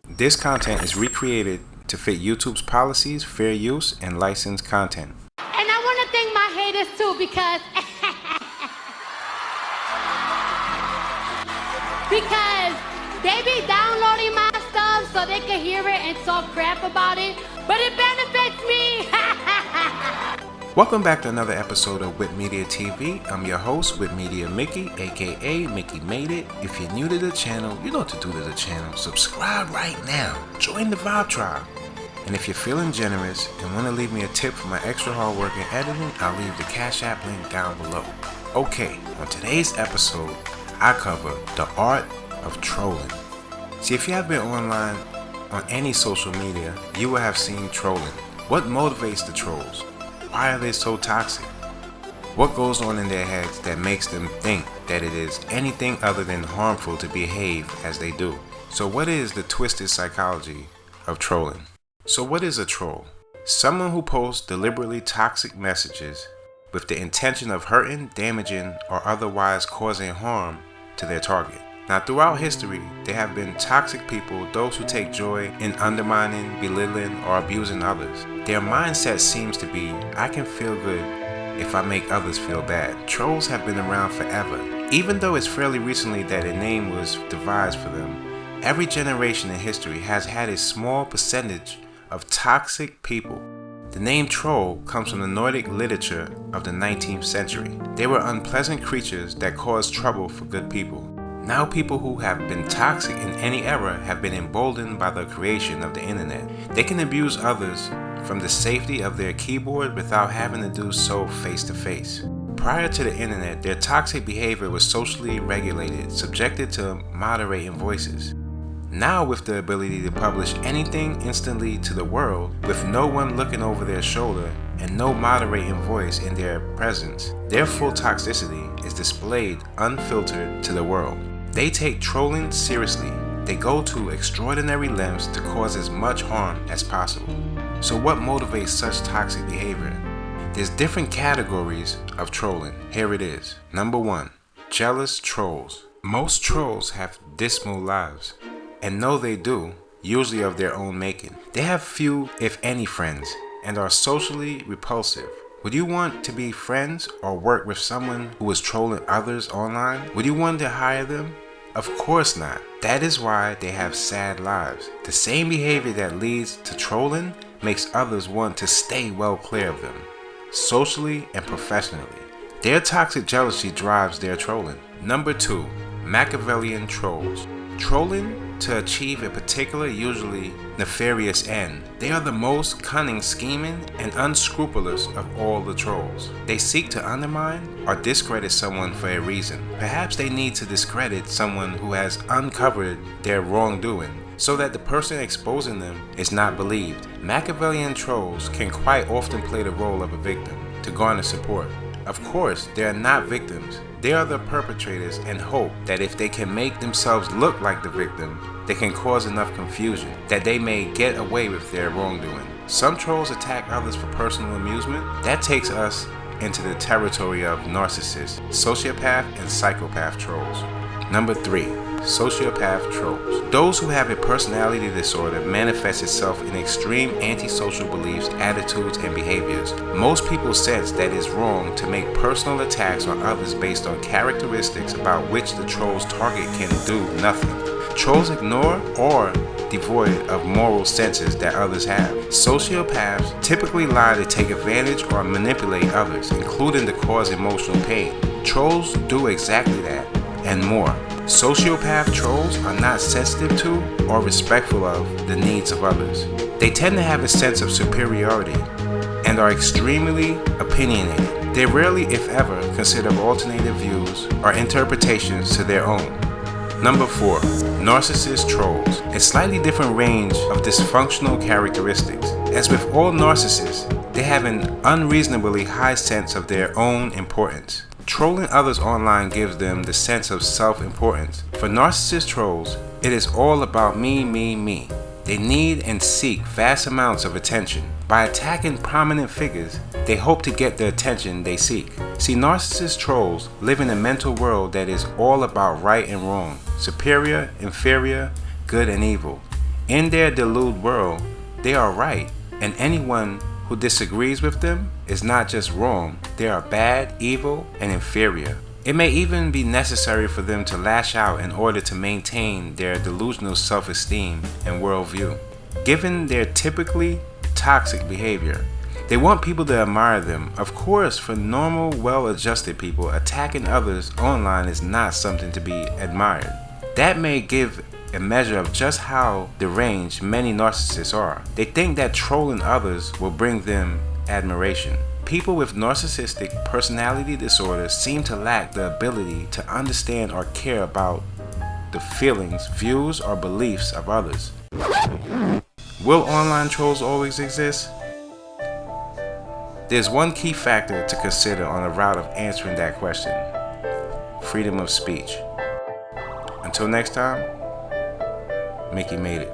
This content is recreated to fit YouTube's policies, fair use, and licensed content. And I want to thank my haters too because they be downloading my stuff so they can hear it and talk crap about it, but it benefits me. Welcome back to another episode of Whip Media TV. I'm your host, Whip Media Mickey, aka Mickey Made It. If you're new to the channel, you know what to do to the channel. Subscribe right now. Join the Vibe Tribe. And if you're feeling generous and want to leave me a tip for my extra hard work in editing, I'll leave the Cash App link down below. Okay, on today's episode, I cover the art of trolling. See, if you have been online on any social media, you will have seen trolling. What motivates the trolls? Why are they so toxic? What goes on in their heads that makes them think that it is anything other than harmful to behave as they do? So what is the twisted psychology of trolling? So what is a troll? Someone who posts deliberately toxic messages with the intention of hurting, damaging, or otherwise causing harm to their target. Now, throughout history, there have been toxic people, those who take joy in undermining, belittling, or abusing others. Their mindset seems to be, I can feel good if I make others feel bad. Trolls have been around forever. Even though it's fairly recently that a name was devised for them, every generation in history has had a small percentage of toxic people. The name troll comes from the Nordic literature of the 19th century. They were unpleasant creatures that caused trouble for good people. Now people who have been toxic in any era have been emboldened by the creation of the internet. They can abuse others from the safety of their keyboard without having to do so face to face. Prior to the internet, their toxic behavior was socially regulated, subjected to moderating voices. Now, with the ability to publish anything instantly to the world, with no one looking over their shoulder and no moderating voice in their presence, their full toxicity is displayed unfiltered to the world. They take trolling seriously. They go to extraordinary lengths to cause as much harm as possible. So what motivates such toxic behavior? There's different categories of trolling. Here it is. Number 1, jealous trolls. Most trolls have dismal lives, and know they do, usually of their own making. They have few, if any, friends, and are socially repulsive. Would you want to be friends or work with someone who is trolling others online? Would you want to hire them? Of course not. That is why they have sad lives. The same behavior that leads to trolling makes others want to stay well clear of them, socially and professionally. Their toxic jealousy drives their trolling. Number 2, Machiavellian trolls. Trolling to achieve a particular, usually nefarious end. They are the most cunning, scheming, and unscrupulous of all the trolls. They seek to undermine or discredit someone for a reason. Perhaps they need to discredit someone who has uncovered their wrongdoing, so that the person exposing them is not believed. Machiavellian trolls can quite often play the role of a victim to garner support. Of course, they are not victims. They are the perpetrators and hope that if they can make themselves look like the victim, they can cause enough confusion that they may get away with their wrongdoing. Some trolls attack others for personal amusement. That takes us into the territory of narcissists, sociopath, and psychopath trolls. Number 3, sociopath trolls. Those who have a personality disorder manifests itself in extreme antisocial beliefs, attitudes, and behaviors. Most people sense that it's wrong to make personal attacks on others based on characteristics about which the troll's target can do nothing. Trolls ignore or devoid of moral senses that others have. Sociopaths typically lie to take advantage or manipulate others, including to cause emotional pain. Trolls do exactly that and more. Sociopath trolls are not sensitive to or respectful of the needs of others. They tend to have a sense of superiority and are extremely opinionated. They rarely, if ever, consider alternative views or interpretations to their own. Number 4, narcissist trolls. A slightly different range of dysfunctional characteristics. As with all narcissists, they have an unreasonably high sense of their own importance. Trolling others online gives them the sense of self-importance. For narcissist trolls, it is all about me, me, me. They need and seek vast amounts of attention. By attacking prominent figures, they hope to get the attention they seek. See, narcissist trolls live in a mental world that is all about right and wrong, superior, inferior, good and evil. In their deluded world, they are right, and anyone who disagrees with them is not just wrong, they are bad, evil, and inferior. It may even be necessary for them to lash out in order to maintain their delusional self-esteem and worldview. Given their typically toxic behavior, they want people to admire them. Of course, for normal, well-adjusted people, attacking others online is not something to be admired. That may give a measure of just how deranged many narcissists are. They think that trolling others will bring them admiration. People with narcissistic personality disorder seem to lack the ability to understand or care about the feelings, views, or beliefs of others. Will online trolls always exist? There's one key factor to consider on the route of answering that question: freedom of speech. Until next time, Mickey made it.